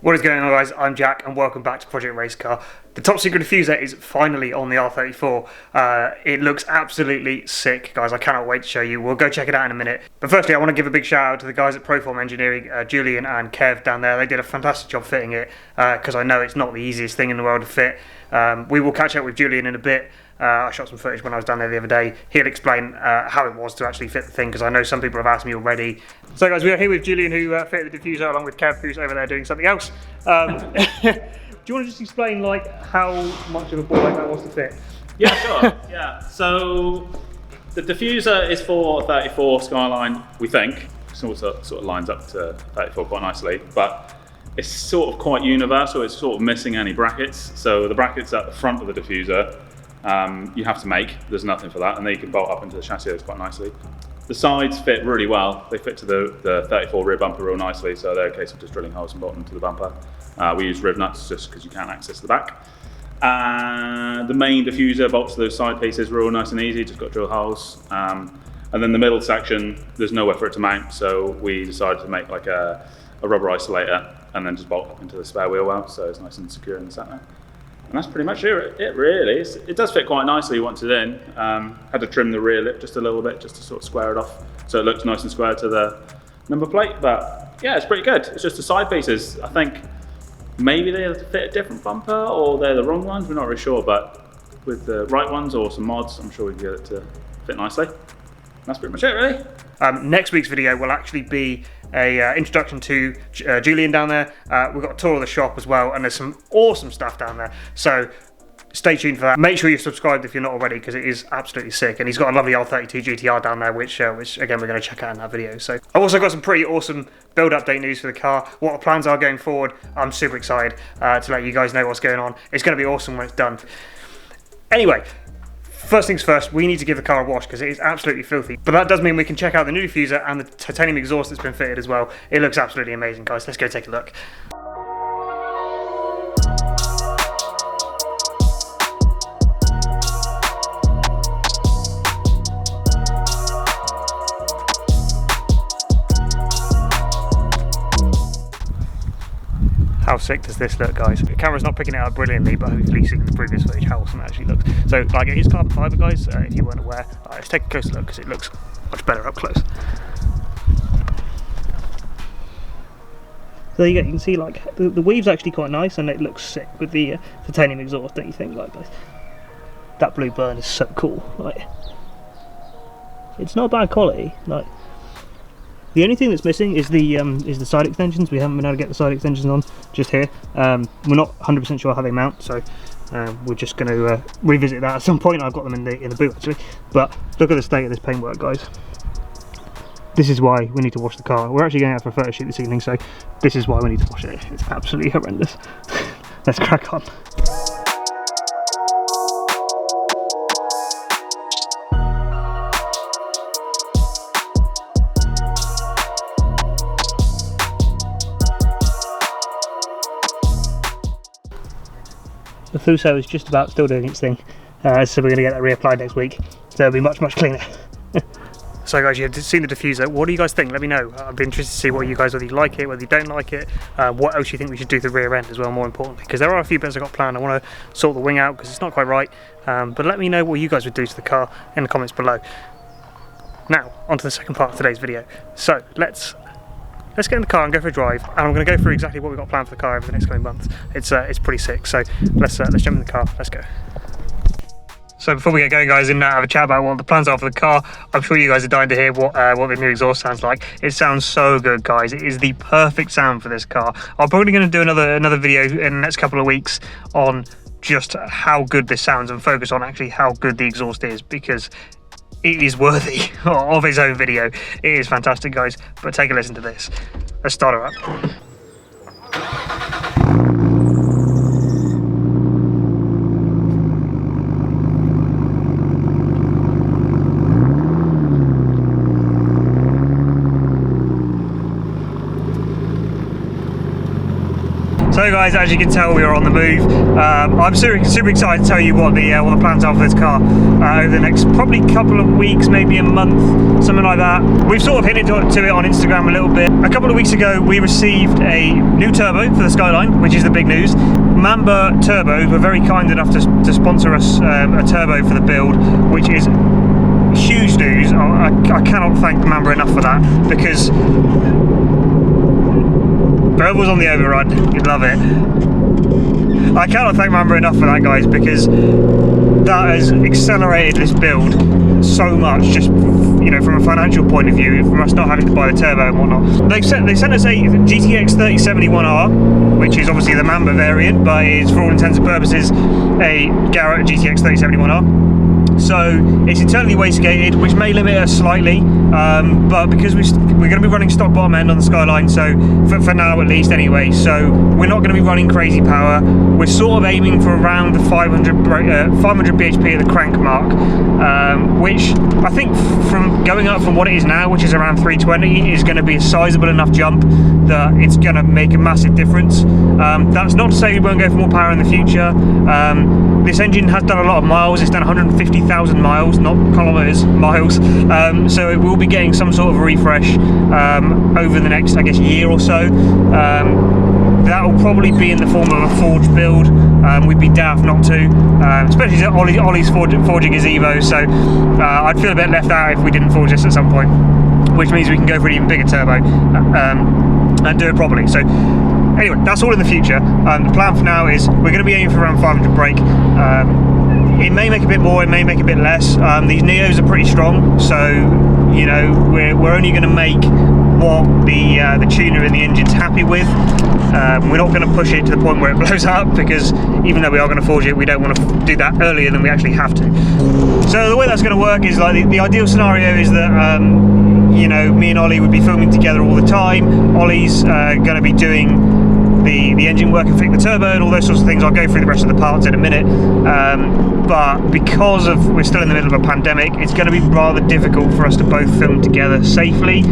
What is going on, guys? I'm Jack and welcome back to Project Race Car. The top secret diffuser is finally on the R34. It looks absolutely sick, guys. I cannot wait to show you. We'll go check it out in a minute. But firstly, I want to give a big shout out to the guys at Pro4m Engineering, Julian and Kev down there. They did a fantastic job fitting it because I know it's not the easiest thing in the world to fit. We will catch up with Julian in a bit. I shot some footage when I was down there the other day. He'll explain how it was to actually fit the thing, because I know some people have asked me already. So guys, we are here with Julian, who fitted the diffuser, along with Kev, who's over there doing something else. Do you want to just explain how much of a ball that was to fit? Yeah, sure. Yeah. So the diffuser is for 34 Skyline, we think. Sort of lines up to 34 quite nicely, but it's sort of quite universal. It's sort of missing any brackets. So the brackets at the front of the diffuser, you have to make. There's nothing for that, and then you can bolt up into the chassis quite nicely. The sides fit really well. They fit to the 34 rear bumper real nicely, so they're a case of just drilling holes and bolting to the bumper. We use riv nuts just because you can't access the back. The main diffuser bolts to those side pieces real nice and easy, just got to drill holes. And then the middle section, there's nowhere for it to mount, so we decided to make like a rubber isolator and then just bolt up into the spare wheel well, so it's nice and secure in the sat nav. And that's pretty much it really. It does fit quite nicely once it's in. Had to trim the rear lip just a little bit just to sort of square it off so it looks nice and square to the number plate. But yeah, it's pretty good. It's just the side pieces. I think maybe they fit a different bumper or they're the wrong ones. We're not really sure, but with the right ones or some mods, I'm sure we can get it to fit nicely. That's pretty much it really. Next week's video will actually be a introduction to Julian down there. We've got a tour of the shop as well, and there's some awesome stuff down there. So stay tuned for that. Make sure you're subscribed if you're not already, because it is absolutely sick. And he's got a lovely R32 GTR down there, which again we're going to check out in that video. So I've also got some pretty awesome build update news for the car. What the plans are going forward. I'm super excited to let you guys know what's going on. It's going to be awesome when it's done. Anyway, first things first, we need to give the car a wash because it is absolutely filthy. But that does mean we can check out the new diffuser and the titanium exhaust that's been fitted as well. It looks absolutely amazing, guys. Let's go take a look. How sick does this look, guys? The camera's not picking it up brilliantly, but hopefully you've seen the previous footage how awesome it actually looks. So it is carbon fibre, guys, if you weren't aware. Let's take a closer look because it looks much better up close. So there you go, you can see the weave's actually quite nice and it looks sick with the titanium exhaust, don't you think? Guys, that blue burn is so cool. It's not bad quality. The only thing that's missing is the side extensions. We haven't been able to get the side extensions on just here. We're not 100% sure how they mount, so we're just going to revisit that at some point. I've got them in the boot actually. But look at the state of this paintwork, guys. This is why we need to wash the car. We're actually going out for a photo shoot this evening, so this is why we need to wash it. It's absolutely horrendous. Let's crack on. The Fuso is just about still doing its thing, so we're going to get that reapplied next week, so it'll be much cleaner. So guys, you've seen the diffuser. What do you guys think? Let me know. I'd be interested to see what you guys, whether you like it, whether you don't like it, what else you think we should do to the rear end as well, more importantly, because there are a few bits I've got planned. I want to sort the wing out because it's not quite right, but let me know what you guys would do to the car in the comments below. Now, on to the second part of today's video. So let's get in the car and go for a drive, and I'm going to go through exactly what we've got planned for the car over the next coming months. It's pretty sick, so let's jump in the car, let's go. So before we get going, guys, and have a chat about what the plans are for the car, I'm sure you guys are dying to hear what the new exhaust sounds like. It sounds so good, guys. It is the perfect sound for this car. I'm probably going to do another video in the next couple of weeks on just how good this sounds and focus on actually how good the exhaust is, because it is worthy of its own video. It is fantastic, guys, but take a listen to this. Let's start her up. So guys, as you can tell, we are on the move. I'm super excited to tell you what the plans are for this car over the next probably couple of weeks, maybe a month, something like that. We've sort of hinted to it on Instagram a little bit. A couple of weeks ago, we received a new turbo for the Skyline, which is the big news. Mamba Turbos were very kind enough to sponsor us a turbo for the build, which is huge news. I cannot thank Mamba enough for that, because Beryl's on the overrun, you'd love it. I cannot thank Mamba enough for that, guys, because that has accelerated this build so much, just, you know, from a financial point of view, from us not having to buy the turbo and whatnot. They sent us a GTX 3071R, which is obviously the Mamba variant, but is for all intents and purposes a Garrett GTX 3071R. So it's internally wastegated, which may limit us slightly, but because we're going to be running stock bottom end on the Skyline, so for now at least anyway, so we're not going to be running crazy power. We're sort of aiming for around the 500 bhp at the crank mark, which I think from going up from what it is now, which is around 320, is going to be a sizable enough jump that it's going to make a massive difference. That's not to say we won't go for more power in the future. This engine has done a lot of miles. It's done 150,000 miles, not kilometers, miles. So it will be getting some sort of a refresh over the next, I guess, year or so. That will probably be in the form of a forged build. We'd be daft not to, especially as Ollie's forging his Evo. So I'd feel a bit left out if we didn't forge this at some point, which means we can go for an even bigger turbo and do it properly. So anyway, that's all in the future. The plan for now is we're going to be aiming for around 500 brake. It may make a bit more, it may make a bit less. These Neos are pretty strong, so you know we're only going to make what the tuner and the engine's happy with. We're not going to push it to the point where it blows up, because even though we are going to forge it, we don't want to do that earlier than we actually have to. So the way that's going to work is, like, the ideal scenario is that you know, me and Ollie would be filming together all the time. Ollie's going to be doing the engine work and fitting the turbo and all those sorts of things. I'll go through the rest of the parts in a minute, but because we're still in the middle of a pandemic, it's going to be rather difficult for us to both film together safely.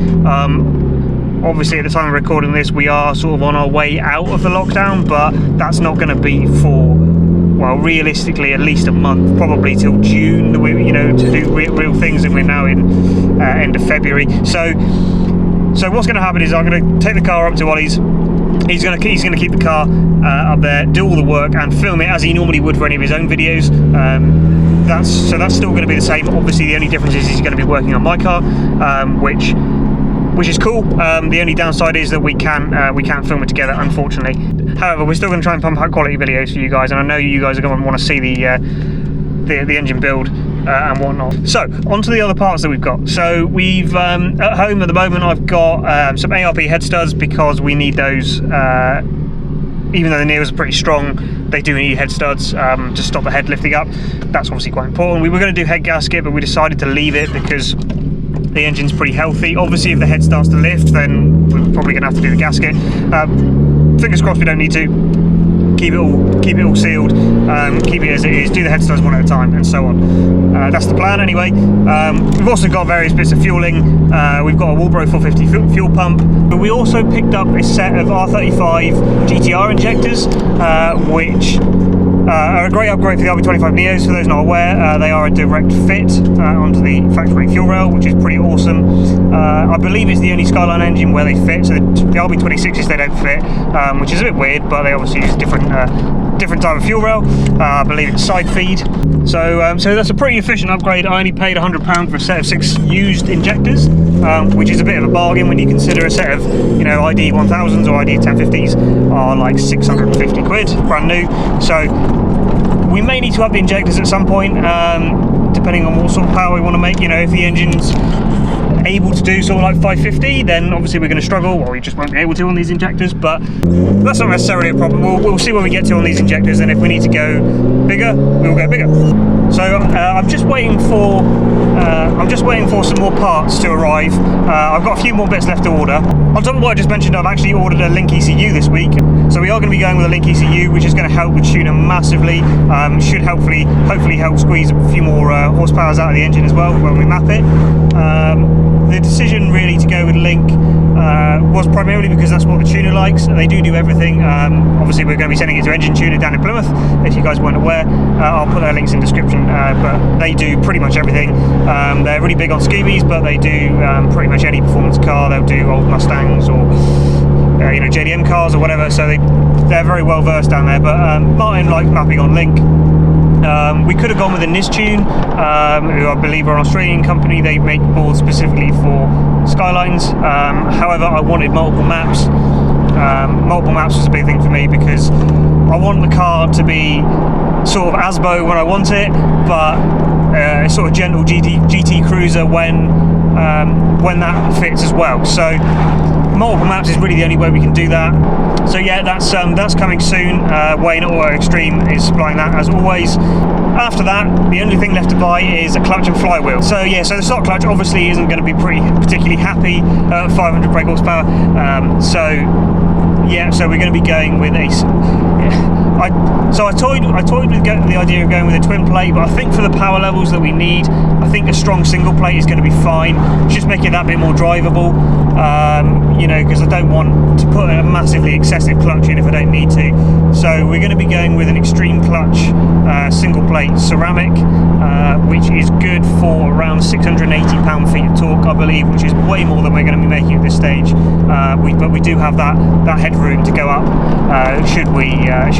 Obviously at the time of recording this, we are sort of on our way out of the lockdown, but that's not going to be for, well, realistically at least a month, probably till June, you know, to do real things, and we're now in end of February. So what's going to happen is I'm going to take the car up to Ollie's. He's going to keep the car up there, do all the work and film it as he normally would for any of his own videos. That's still going to be the same. Obviously the only difference is he's going to be working on my car, which is cool. The only downside is that we can't film it together, unfortunately. However, we're still going to try and pump out quality videos for you guys, and I know you guys are going to want to see the engine build and whatnot. So onto the other parts that we've got. So we've at home at the moment, I've got some ARP head studs, because we need those. Even though the Neos are pretty strong, they do need head studs to stop the head lifting up. That's obviously quite important. We were going to do head gasket, but we decided to leave it because the engine's pretty healthy. Obviously if the head starts to lift, then we're probably going to have to do the gasket. Fingers crossed we don't need to. Keep it all sealed, keep it as it is, do the head studs one at a time, and so on. That's the plan anyway. We've also got various bits of fueling. We've got a Walbro 450 fuel pump, but we also picked up a set of R35 GTR injectors, which are a great upgrade for the RB25 Neos. For those not aware, they are a direct fit onto the factory fuel rail, which is pretty awesome. I believe it's the only Skyline engine where they fit, so the RB26s they don't fit, which is a bit weird, but they obviously use different type of fuel rail. I believe it's side feed. So that's a pretty efficient upgrade. I only paid £100 for a set of 6 used injectors, which is a bit of a bargain when you consider a set of, you know, ID 1000s or ID 1050s are like 650 quid, brand new. So we may need to up the injectors at some point, depending on what sort of power we want to make. You know, if the engine's able to do sort of like 550, then obviously we're going to struggle, or we just won't be able to on these injectors, but that's not necessarily a problem. We'll see where we get to on these injectors, and if we need to go bigger, we'll go bigger. So I'm just waiting for some more parts to arrive. I've got a few more bits left to order. On top of what I just mentioned, I've actually ordered a Link ECU this week, so we are are going to be going with a Link ECU, which is going to help with tuner massively. Should hopefully help squeeze a few more horsepowers out of the engine as well when we map it. The decision really to go with Link was primarily because that's what the tuner likes. They do everything. Obviously we're going to be sending it to Engine Tuner down in Plymouth, if you guys weren't aware. I'll put their links in the description, but they do pretty much everything. They're really big on Scoobies, but they do pretty much any performance car. They'll do old Mustangs or you know, JDM cars or whatever, so they're very well versed down there. But Martin likes mapping on Link. We could have gone with a Nistune, who I believe are an Australian company. They make boards specifically for Skylines. However, I wanted multiple maps. Multiple maps was a big thing for me because I want the car to be sort of ASBO when I want it, but a sort of gentle GT cruiser when that fits as well. So multiple maps is really the only way we can do that. So yeah, that's coming soon. Wayne Auto Extreme is supplying that as always. After that, the only thing left to buy is a clutch and flywheel. So yeah, so the stock clutch obviously isn't going to be particularly happy at 500 brake horsepower. So yeah, so we're going to be going with I toyed with the idea of going with a twin plate, but I think for the power levels that we need, I think a strong single plate is going to be fine. Just make it that bit more drivable, you know, because I don't want to put a massively excessive clutch in if I don't need to. So we're going to be going with an Extreme Clutch single plate ceramic, which is good for around 680 pound-feet of torque, I believe, which is way more than we're going to be making at this stage. But we do have that headroom to go up should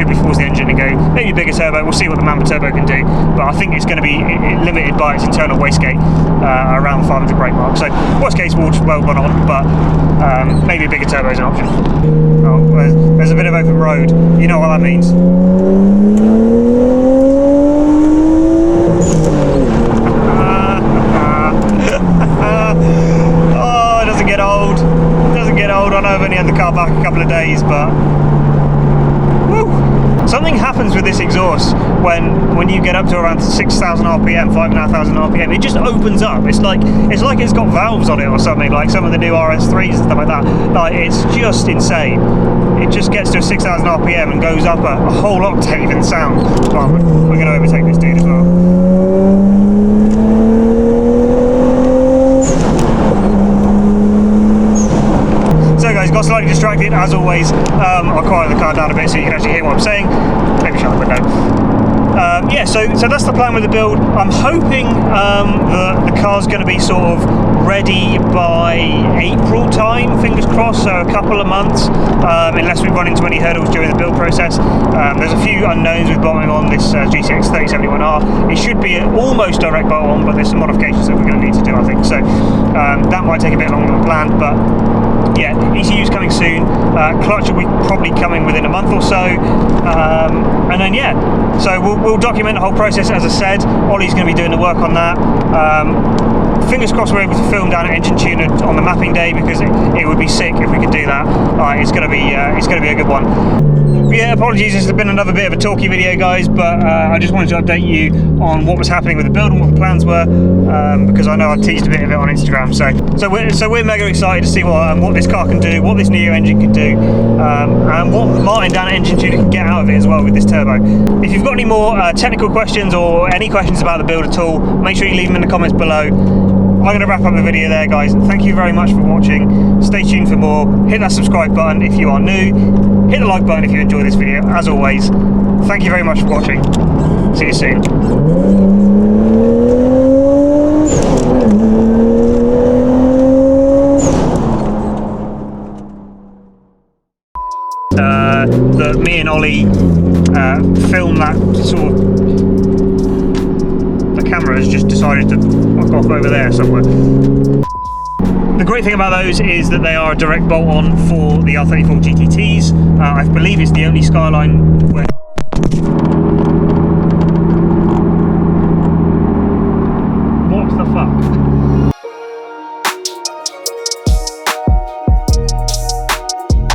we force the engine to go maybe bigger turbo. We'll see what the Mamba turbo can do, but I think it's going to be limited by its internal wastegate around the 500 brake mark. So worst case we'll just weld one on, but maybe a bigger turbo is an option. Oh, there's a bit of open road. You know what that means. Oh, it doesn't get old. It doesn't get old. I know I've only had the car back a couple of days, but woo. Something happens with this exhaust when you get up to around 6,000 RPM, 5,500 RPM. It just opens up. It's like it's got valves on it or something, like some of the new RS3s and stuff like that. Like, it's just insane. It just gets to 6,000 RPM and goes up a whole octave in sound. Oh, we're going to overtake this dude as well. So guys, got slightly distracted as always. I'll quiet the car down a bit so you can actually hear what I'm saying. Maybe shut the window. Yeah, so that's the plan with the build. I'm hoping that the car's going to be sort of ready by April time, fingers crossed, so a couple of months, unless we run into any hurdles during the build process. There's a few unknowns with bolting on this GCX 3071R. It should be an almost direct bolt on, but there's some modifications that we're going to need to do, I think. So that might take a bit longer than planned, but yeah, ECU's coming soon. Clutch will be probably coming within a month or so, and then yeah, so we'll document the whole process. As I said, Ollie's going to be doing the work on that. Fingers crossed we're able to film down at Engine Tuner on the mapping day, because it would be sick if we could do that. It's going to be a good one. Yeah, apologies, this has been another bit of a talky video, guys, but I just wanted to update you on what was happening with the build and what the plans were, because I know I teased a bit of it on Instagram. So we're mega excited to see what this car can do, what this Neo engine can do, and what Martin down at Engine Tuner can get out of it as well with this turbo. If you've got any more technical questions or any questions about the build at all, make sure you leave them in the comments below. I'm going to wrap up the video there, guys. Thank you very much for watching. Stay tuned for more. Hit that subscribe button if you are new. Hit the like button if you enjoyed this video. As always, thank you very much for watching. See you soon. That me and Ollie filmed that sort of. The camera has just decided to fuck off over there somewhere. The great thing about those is that they are a direct bolt on for the R34 GTTs. I believe it's the only Skyline where... What the fuck?